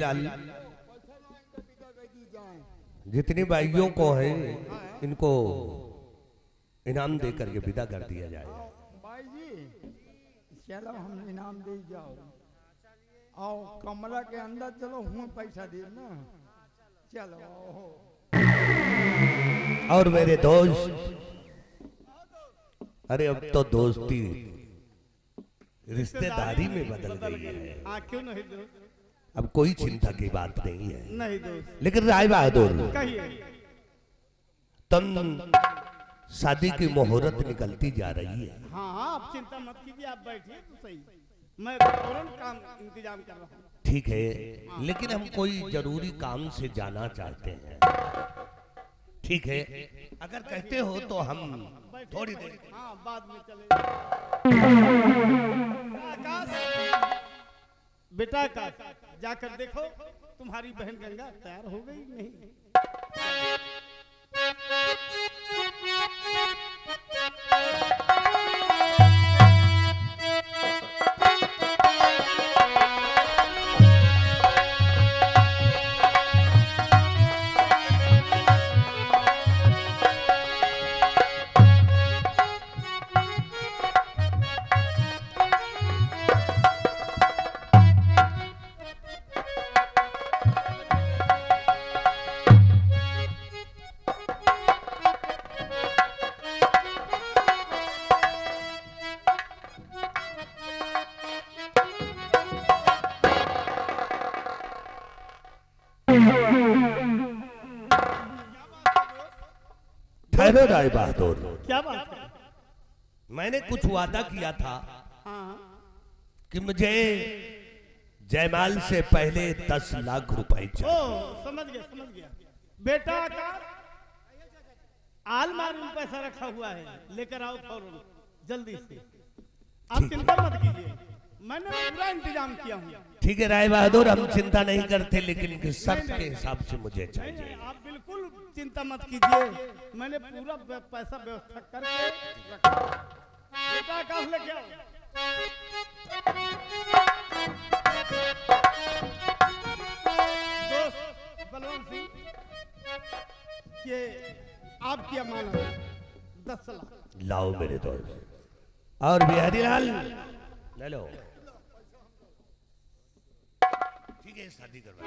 लाल जितनी भाइयों को है इनको इनाम दे करके विदा कर दिया जाए। भाई जी चलो हम इनाम दे जाओ। आओ कमरा के अंदर चलो हूँ पैसा दे ना चलो। और मेरे दोस्त, अरे अब तो दोस्ती रिश्तेदारी में बदल गई है। हाँ क्यों नहीं दोस्त? अब कोई चिंता की बात नहीं है। नहीं दोस्त। लेकिन राय बहादुर, कहिए। तुम शादी की मुहूर्त निकलती जा रही है। हाँ हाँ आप चिंता मत कीजिए, आप बैठिए तो सही, मैं फौरन काम इंतजाम कर रहा हूँ। ठीक है, लेकिन हम कोई जरूरी काम से जाना चाहते हैं। ठीक है, अगर कहते हो तो हम थोड़ी देर। हाँ बाद में चले। बेटा का जाकर देखो तुम्हारी बहन गंगा तैयार हो गई नहीं। ठहरो राय बहादुर, क्या बात है? मैंने कुछ वादा किया था हाँ कि मुझे जयमाल से पहले 10 लाख रुपए ओ चाहिए। समझ गया। बेटा का आलमारी में पैसा रखा हुआ है, लेकर आओ फौरन जल्दी से। आप चिंता मत कीजिए, मैंने पूरा इंतजाम किया हूँ। ठीक है राय बहादुर, हम चिंता नहीं करते, लेकिन शर्त के हिसाब से मुझे नहीं, चाहिए। आप बिल्कुल चिंता मत कीजिए, मैंने पूरा पैसा व्यवस्था करके रखा। बेटा का लेके आओ। दोस्त बलवंत सिंह, ये आपकी अमानत है 10 लाख। लाओ मेरे दोस्त। और बिहारी लाल ले लो। ठीक है, शादी करवा।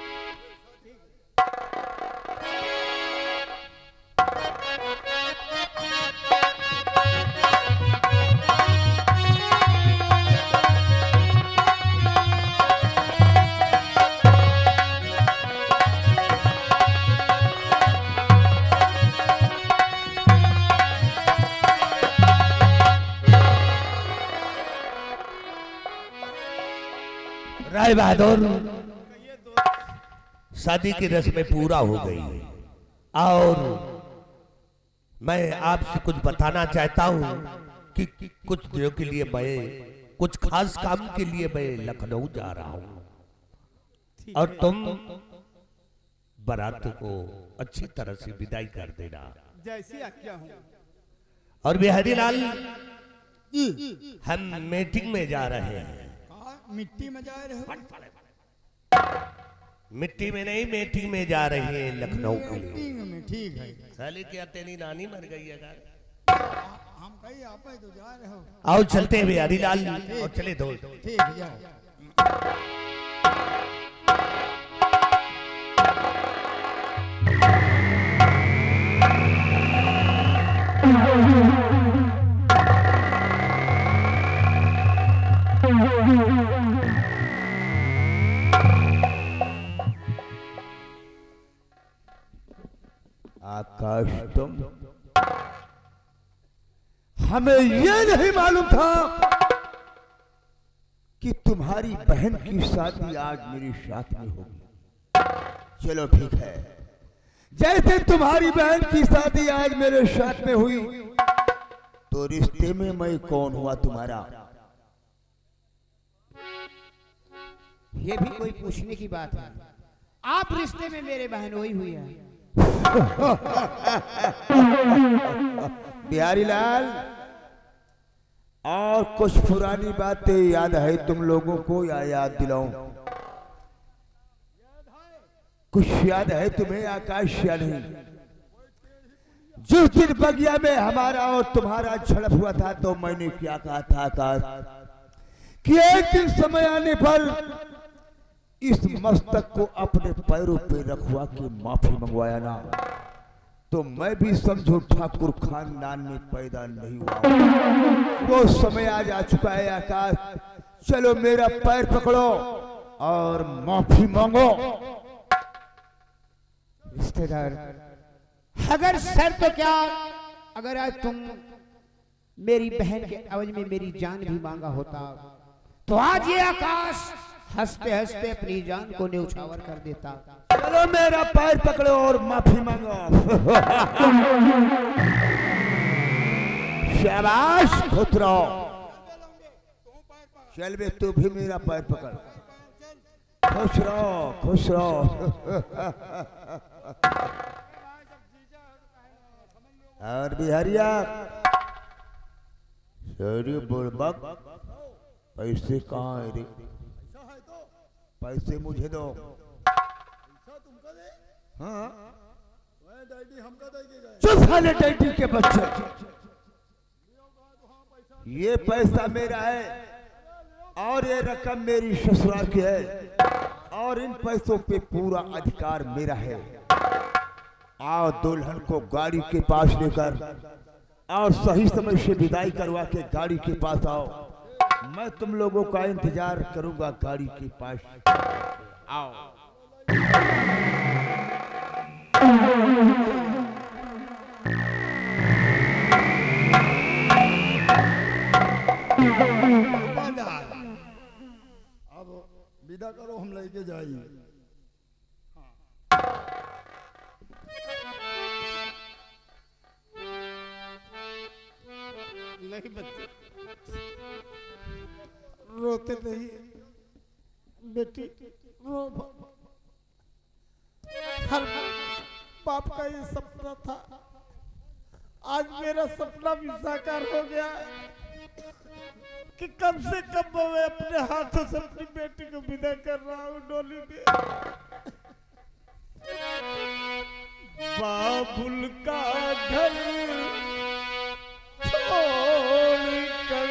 राय बहादुर, शादी की रस्में पूरा हो गई और मैं आपसे कुछ बताना चाहता हूं कि कुछ दिनों के लिए मैं कुछ खास काम के लिए मैं लखनऊ जा रहा हूं और तुम बारात को अच्छी तरह से विदाई कर देना। जैसी आज्ञा हो। और बिहारी लाल, हम मीटिंग में जा रहे हैं। मिट्टी में जा रहे हो? मिट्टी में नहीं, मीटिंग में जा रही है लखनऊ के लिए। मीटिंग में, ठीक है। साली क्या तेरी नानी मर गई है यार? हम कहीं आप तो जा रहे हो। आओ चलते हैं बिहारी लाल, और चले दोस्त। ठीक है जाओ। आकाश, तुम हमें यह नहीं मालूम था कि तुम्हारी बहन की शादी आज मेरे साथ में होगी। चलो ठीक है, जैसे तुम्हारी बहन की शादी आज मेरे साथ में हुई, तो रिश्ते में मैं कौन हुआ तुम्हारा? ये भी कोई पूछने की बात है? आप रिश्ते में मेरे बहनोई हुई है। बिहारी लाल, और कुछ पुरानी बातें याद है तुम लोगों को या याद दिलाऊं? कुछ याद है तुम्हें आकाश या नहीं? जिस दिन बगिया में हमारा और तुम्हारा झड़प हुआ था तो मैंने क्या कहा था आकाश कि एक दिन समय आने पर इस मस्तक को अपने पैरों पे रखवा के माफी मंगवाया ना तो मैं भी समझो ठाकुर खानदान में पैदा नहीं हुआ। वो समय आज आ चुका है आकाश, चलो मेरा पैर पकड़ो और माफी मांगो। रिश्तेदार, अगर सर तो क्या, अगर आज तुम मेरी बहन के एवज में मेरी जान भी मांगा होता तो आज ये आकाश हंसते हंसते अपनी जान को न्यौछावर कर देता। चलो मेरा पैर पकड़ो और माफी मांगो। शाबाश खुतरो, चल बे तू भी मेरा पैर पकड़। खुश रहो खुश रहो। और बिहारिया सॉरी बुड़बक, पैसे कहाँ है रे? पैसे मुझे दो। हाँ चुप साले डैडी के बच्चे, ये पैसा मेरा है और ये रकम मेरी ससुराल की है और इन पैसों पे पूरा अधिकार मेरा है। आओ दुल्हन को गाड़ी के पास लेकर और सही समय से विदाई करवा के गाड़ी के पास आओ। मैं तुम लोगों का इंतजार करूंगा गाड़ी के पास। आओ। अब विदा करो, हम लेके जाइए। नहीं बच्चे, रोते नहीं बेटी, रो। हर बाप का ये सपना था, आज मेरा सपना भी साकार हो गया कि कम से कम मैं अपने हाथों से अपनी बेटी को विदा कर रहा हूँ डोली में। बाबुल का घर छोड़कर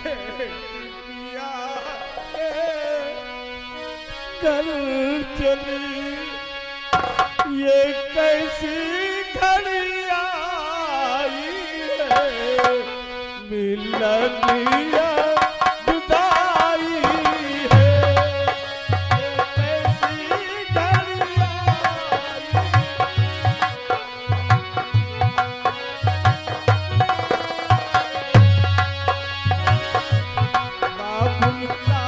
बेटिया घर चली, ये कैसी घड़ी आई है, मिलनिया जुदाई है, ये कैसी घड़ी आई। बाबुल का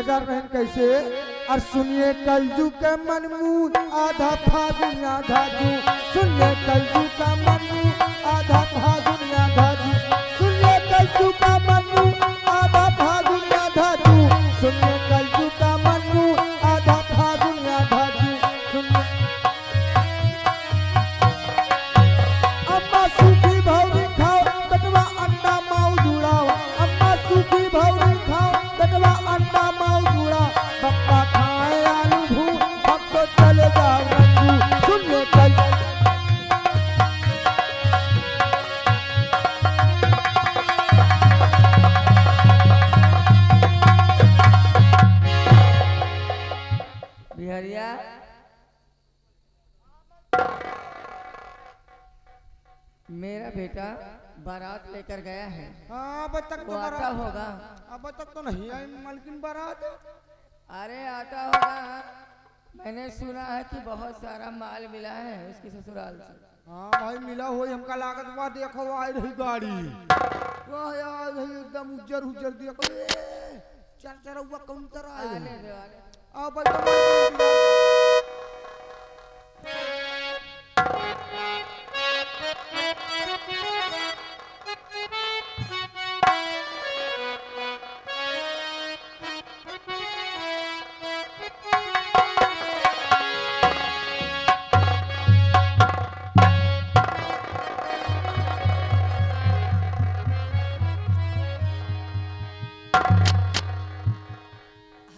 घर कैसे? और सुनिए कलजू के मनमून आधा फागुन आधा जू, सुनिए कलजू का मनमून आधा फागुन आधा जू, सुनिए कलजू का मनमून आधा फागुन आधा जू, सुनिए कलजू का मनमून आधा फागुन आधा जू, सुनिए। अम्मा सूखी भौरी खाओ बटवा अंडा माऊ जुड़ाओ, अम्मा सूखी भौरी खाओ बटवा अंडा माऊ जुड़ा, पप्पा खाए आलू भून अब तो चले जाओ रंजू, सुनिए कल। बिहारिया मेरा बेटा बारात लेकर गया है, हाँ अब तक वो आता होगा। अब तक तो नहीं आई मालकिन बारात। अरे आता होगा, मैंने सुना है कि बहुत सारा माल मिला है उसकी ससुराल से। हाँ भाई मिला हो हमका लागत बा देखो आई रही गाड़ी वाह यार भाई एकदम उज्जर उज्जर देखो चल चल हुआ काउंटर आए आने दो, आने दो। आ भाई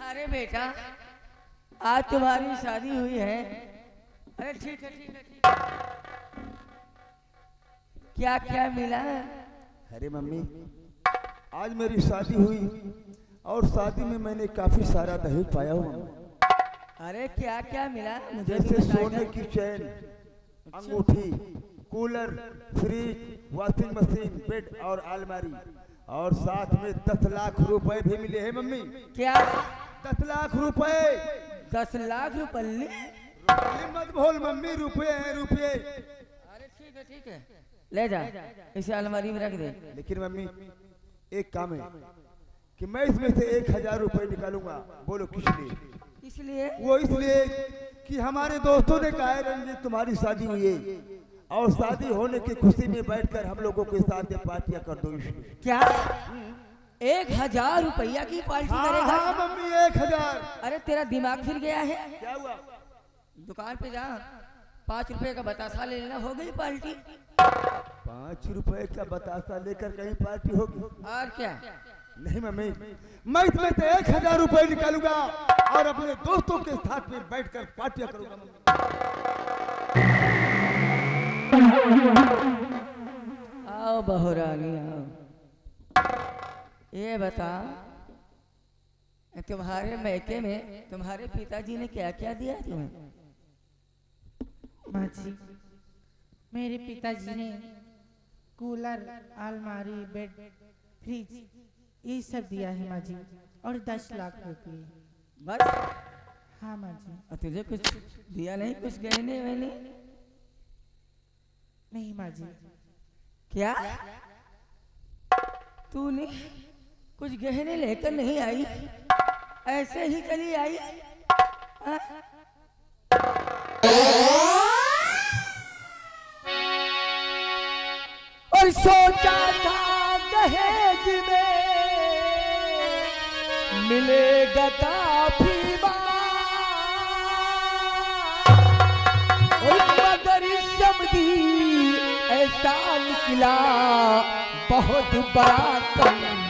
अरे बेटा आज तुम्हारी शादी हुई है। अरे ठीक है ठीक है ठीक है। क्या क्या मिला? अरे मम्मी, आज मेरी शादी हुई और शादी में मैंने काफी सारा दहेज पाया हूँ मम्मी। अरे क्या क्या मिला मुझे भी जैसे बताइए। सोने की चैन, अंगूठी, cooler, fridge, washing machine, bed और अलमारी और साथ में 10 लाख रुपए भी मिले हैं मम्मी। क्या? 10 लाख रुपए। 10 लाख रुपये? रुपये मत बोल मम्मी, रुपए हैं रुपए। अरे ठीक है ले जा, इसे अलमारी में रख दे। लेकिन मम्मी एक काम है कि मैं इसमें से 1000 रुपए निकालूंगा। बोलो किस लिए? इसलिए वो इसलिए कि हमारे दोस्तों ने कहा है रंजीत तुम्हारी शादी हुई है और शादी होने की खुशी में बैठकर हम लोगों के साथ ये पार्टियां कर दो इसलिए। क्या 1000 रुपया की पार्टी हाँ करेगा? हाँ मम्मी 1000। अरे तेरा दिमाग फिर गया है। क्या हुआ? दुकान पे जा 5 रुपए का बतासा ले लेना, हो गई पार्टी। 5 रुपए का बतासा लेकर कहीं पार्टी होगी? और क्या? नहीं मम्मी, मैं इसमें से 1000 रुपए निकालूंगा और अपने दोस्तों के साथ में बैठकर पार्टियां करूंगा मम्मी। आओ बहुरानी आओ। ये बता तुम्हारे मैके में तुम्हारे पिताजी ने क्या क्या दिया तुम्हें? माँ जी, मेरे पिताजी ने कूलर, अलमारी, बेड, फ्रिज ये सब दिया है माँ जी, और 10 लाख रुपये। बस? हाँ माँ जी। और तुझे कुछ दिया नहीं, कुछ गहने वहने? नहीं माँ जी। क्या तूने कुछ गहने लेकर नहीं आई, ऐसे ही चली आई? हाँ? और सोचा था दहेज में मिलेगा काफी माल, और मगर समझी ऐसा निकला बहुत बड़ा कंगाल।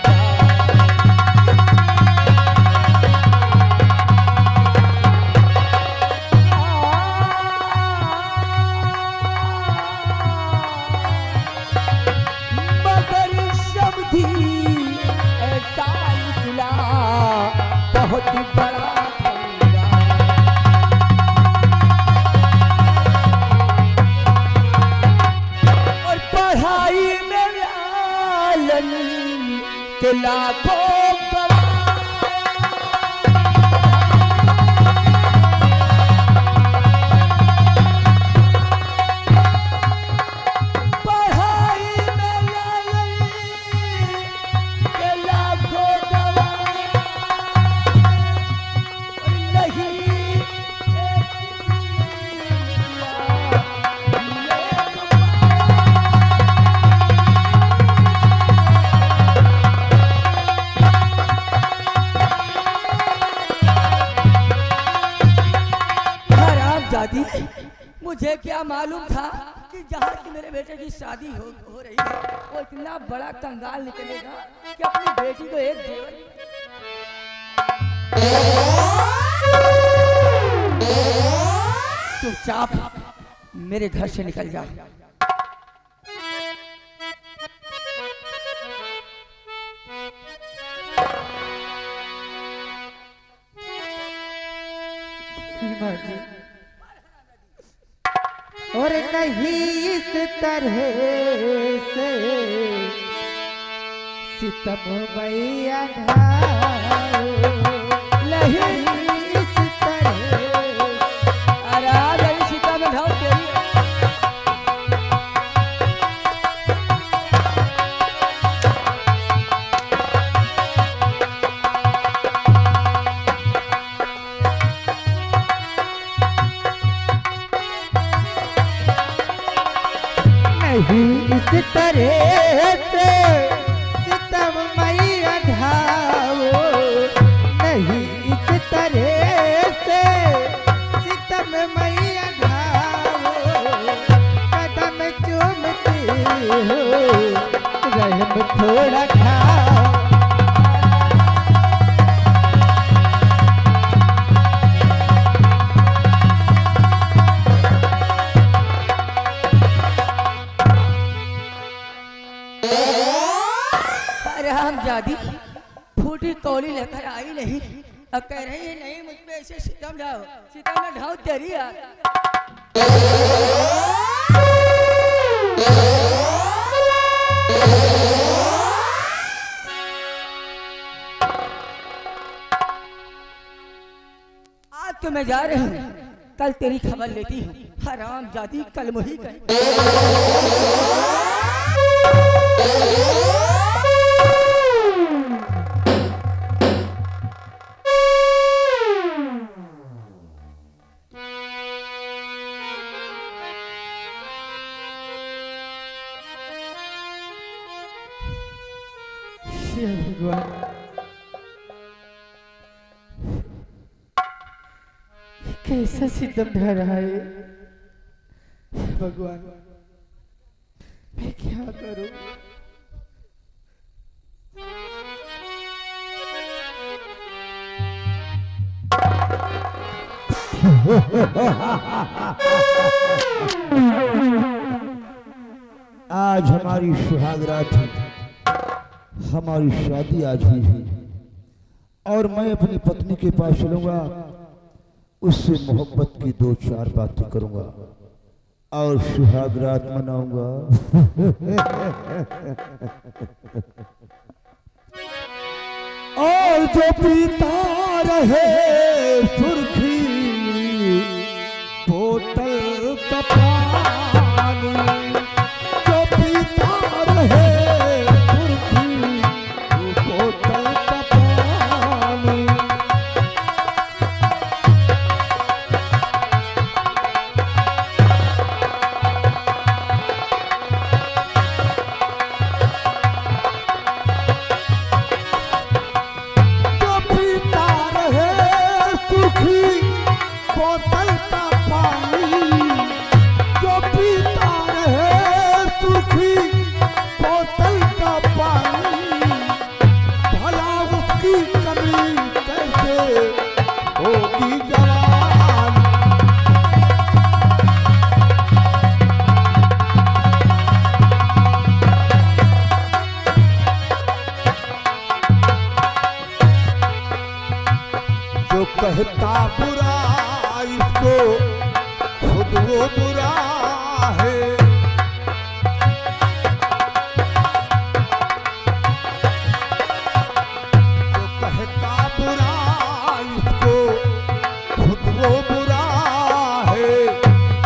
मगर समझी ऐसा निकला बहुत बड़ा कंगाल। और पढ़ाई में लालन के लाखों गवाह, पढ़ाई में लालन के लाखों गवाह, और नहीं दादी, मुझे क्या मालूम था कि जहाँ से मेरे बेटे की शादी हो रही है वो इतना बड़ा कंगाल निकलेगा कि अपनी बेटी को एक जेवर। चुपचाप मेरे घर से निकल जा। माँ जी, और नहीं इस तरह से सितम मैया ढाओ, नहीं इस तरह नहीं इस तरह से सितम मैया ढाओ, नहीं इस तरह से सितम मैया ढाओ, कदम चूमती हो रहम थोड़ा खाओ। हरामजादी फूटी कौड़ी लेकर आई नहीं अब कह रही है नहीं मुझ पे ऐसे सितम ढाओ, सितम न ढाओ तेरी यार। आज तो मैं जा रही हूँ, कल तेरी खबर लेती हूँ। हरामजादी कल मुही कहीं। हे भगवान, कैसा सितम ढा रहा है। हे भगवान, मैं क्या करूं। आज हमारी सुहागरात है, हमारी शादी आज हुई है और मैं अपनी पत्नी के पास चलूंगा, उससे मोहब्बत की दो चार बातें करूंगा और सुहागरात मनाऊंगा। और जो पीता रहे सुर्खी बोतल का पानी, जो पीता रहे सुर्खी बोतल का पानी, जो पीता रहे सुर्खी बोतल का पानी, जो पीता रहे सुर्खी बोतल का पानी, भला उसकी कमी कैसे होगी जवान। जो कहता बुरा इसको खुद वो बुरा है, जो कहता बुरा इसको खुद वो बुरा है,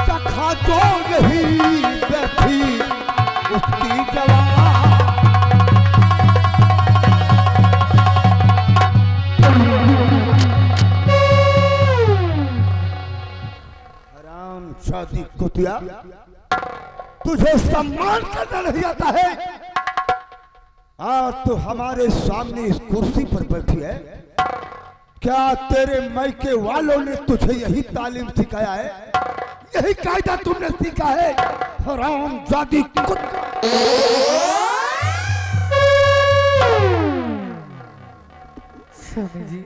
सखा जो नहीं बैठी उसकी जवान। हराम शादी कुतिया, तुझे सम्मान करना नहीं आता है। आज तो हमारे सामने इस कुर्सी पर बैठी है, क्या तेरे मायके वालों ने तुझे यही तालीम सिखाया है, यही कायदा तुमने सीखा है। हराम जादी स्वामी जी,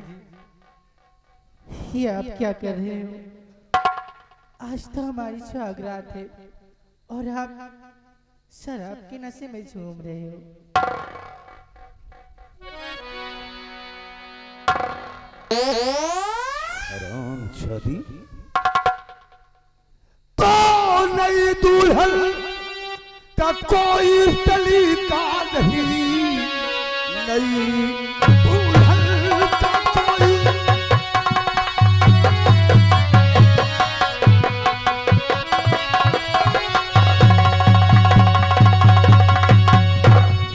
ये आप क्या कर रहे हो। आज तो हमारी सुहागरात है और आप शराब के नशे में झूम रहे हो। हराम शादी तो नई दुल्हन का कोई तरीका नहीं, नई दुल्हन का कोई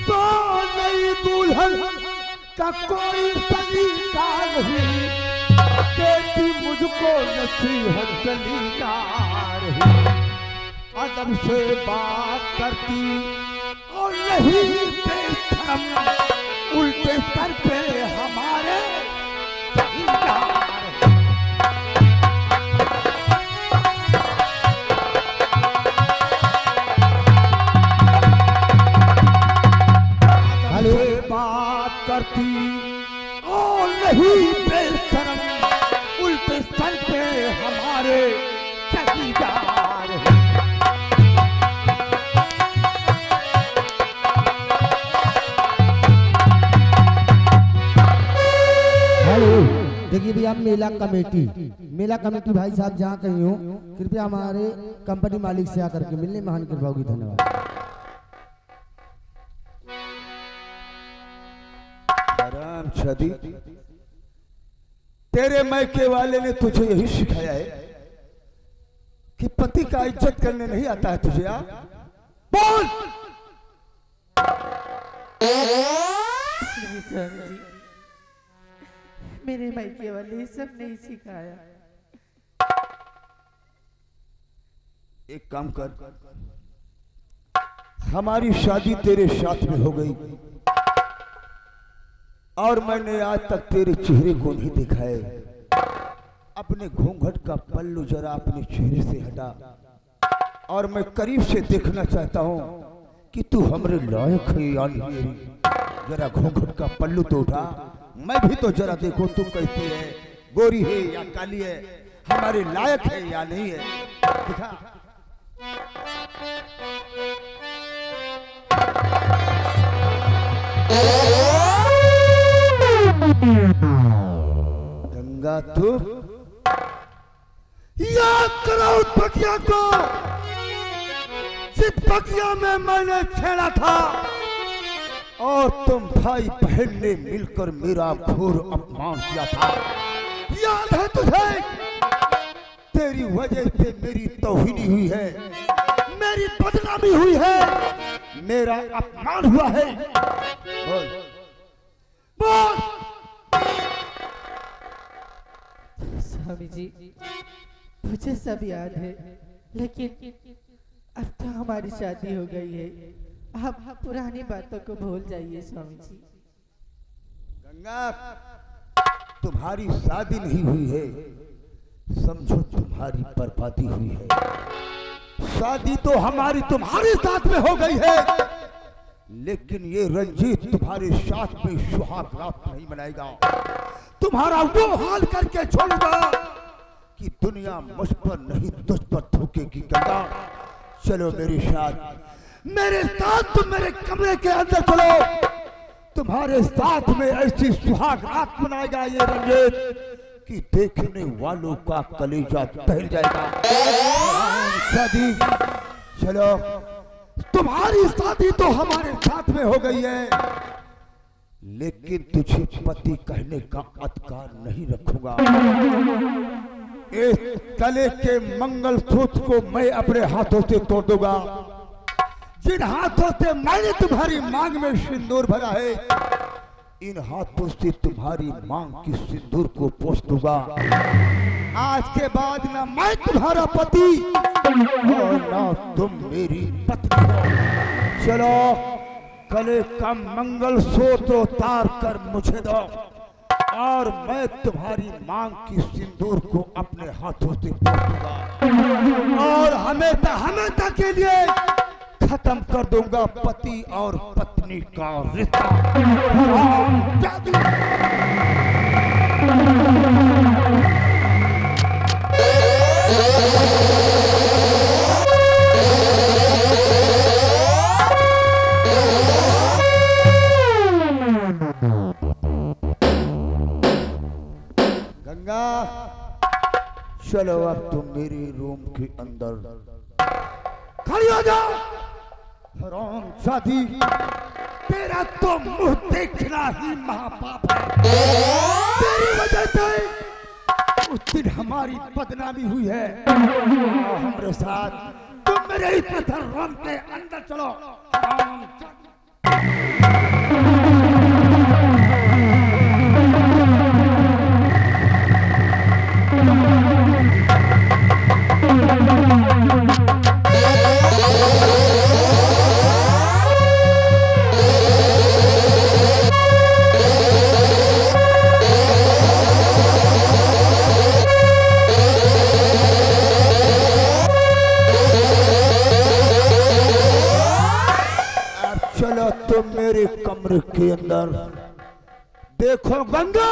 तो नई दुल्हन का कोई तरीका नहीं, देती मुझको नसीहत चली जा रही। आदब से बात करती और नहीं बेशरम उल्टे सर पे हमारे हेलो से बात करती और नहीं बेशरम उल्टे सर पे हमारे चकीदार। हेलो देखिए भैया, मेला कमेटी भाई साहब जहाँ कहीं हो, कृपया हमारे कंपनी मालिक से आकर के मिलने महान कृपा होगी। धन्यवाद। हराम छदी, तेरे मैके वाले ने तुझे यही सिखाया है कि पति का इज्जत करने नहीं आता है तुझे? बोल। नहीं स्वामी जी, मेरे मायके वाले सब नहीं सिखाया। एक काम कर, हमारी शादी तेरे साथ में हो गई और मैंने आज तक तेरे चेहरे को नहीं देखा है। अपने घूंघट का पल्लू जरा अपने चेहरे से हटा और मैं करीब से देखना चाहता हूं कि तू हमरे लायक है या नहीं। जरा घूंघट का पल्लू तो उठा, मैं भी तो जरा देखो तू कैसी है, गोरी है या काली है, हमारे लायक है या नहीं है। दिखा। गंगा तू याद करो उस बगिया को, जिस बगिया में मैंने छेड़ा था और तुम भाई बहन ने मिलकर मेरा घोर अपमान किया था। याद है तुझे? तेरी वजह से मेरी तौहीनी हुई है, मेरी बदनामी हुई है, मेरा अपमान हुआ है। बोल बोल। स्वामी जी, मुझे सब याद है, लेकिन अब तो हमारी शादी हो गई है। आप पुरानी बातों को भूल जाइए स्वामी जी। गंगा, तुम्हारी शादी नहीं हुई है, समझो तुम्हारी बर्बादी हुई है। शादी तो हमारी तुम्हारे साथ में हो गई है, लेकिन ये रंजीत तुम्हारे साथ में सुहाग रात नहीं मनाएगा। तुम्हारा वो हाल करके छोड़ूंगा कि दुनिया मुझ पर नहीं तुझ पर थूकेगी। गंगा चलो मेरे साथ तुम मेरे कमरे के अंदर चलो। तुम्हारे साथ में ऐसी सुहाग रात मनाएगा ये रंजीत कि देखने वालों का कलेजा दहल जाएगा। शादी चलो, तुम्हारी शादी तो हमारे साथ में हो गई है, लेकिन तुझे पति कहने का अधिकार नहीं रखूंगा। इस गले के मंगलसूत्र को मैं अपने हाथों से तोड़ दूंगा। जिन हाथों से मैंने तुम्हारी मांग में सिंदूर भरा है, इन हाथों से तुम्हारी मांग की सिंदूर को पोंछ दूंगा। आज के बाद ना मैं तुम्हारा पति और ना तुम मेरी पत्नी हो। चलो गले का मंगलसूत्र उतार कर मुझे दो और मैं तुम्हारी मांग की सिंदूर को अपने हाथों से पोंछ दूंगा और हमेशा के लिए खत्म कर दूंगा पति और पत्नी का रिश्ता। गंगा चलो अब तुम मेरे रूम के अंदर खड़ी हो जाओ। हराम शादी, तेरा तो मुंह देखना ही महापाप है। तेरी वजह से उस दिन हमारी बदनामी हुई है। हमारे साथ तुम मेरे इस रूम के अंदर चलो। हराम शादी। तो मेरे कमरे के अंदर। देखो गंगा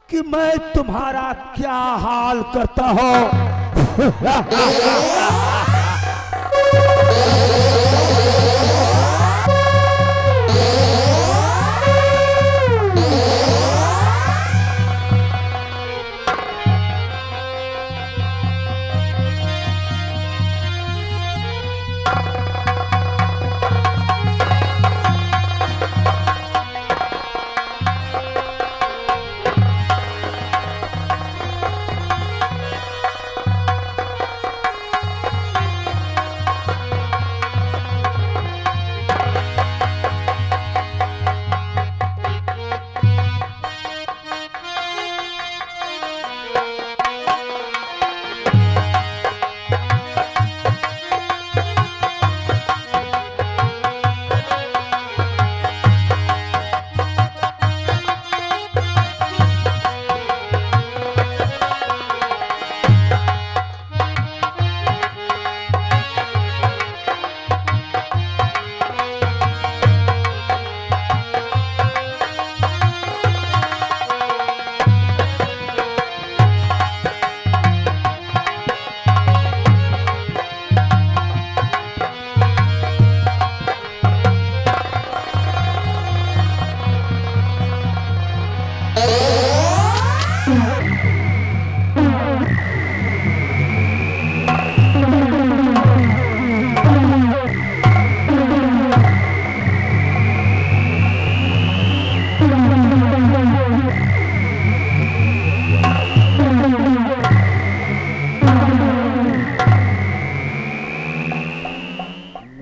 कि मैं तुम्हारा क्या हाल करता हूं।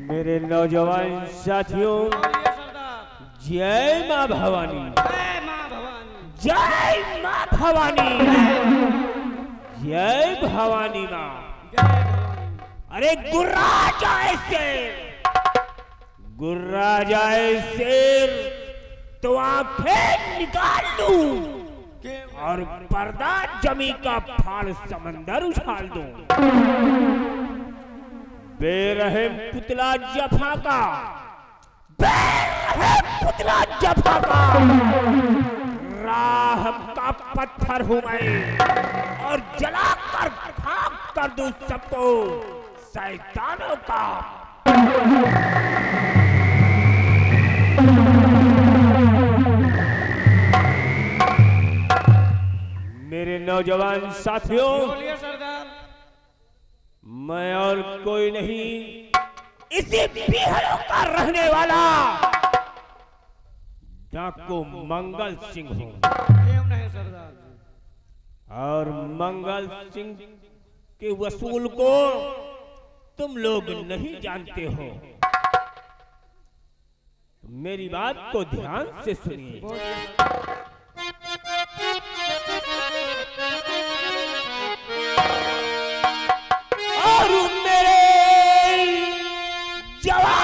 मेरे नौजवान साथियों, जय मां भवानी, जय मां भवानी, जय भवानी मां। अरे गुर्रा जाए शेर, गुर्रा जाए शेर तो आंखें निकाल लूं और पर्दा जमी का फाड़ समंदर उछाल दूं। बेरहम पुतला जफा का, बेरहम पुतला जफा का, राह का पत्थर हूं मैं और जलाकर खाक कर दूं सबको शैतानों का। मेरे नौजवान साथियों, मैं और कोई नहीं, इसी बिहारों का रहने वाला डाकू मंगल सिंह हूं। और मंगल सिंह के वसूल को तुम लोग नहीं जानते हो। मेरी बात को ध्यान से सुनिए। और मेरे जवान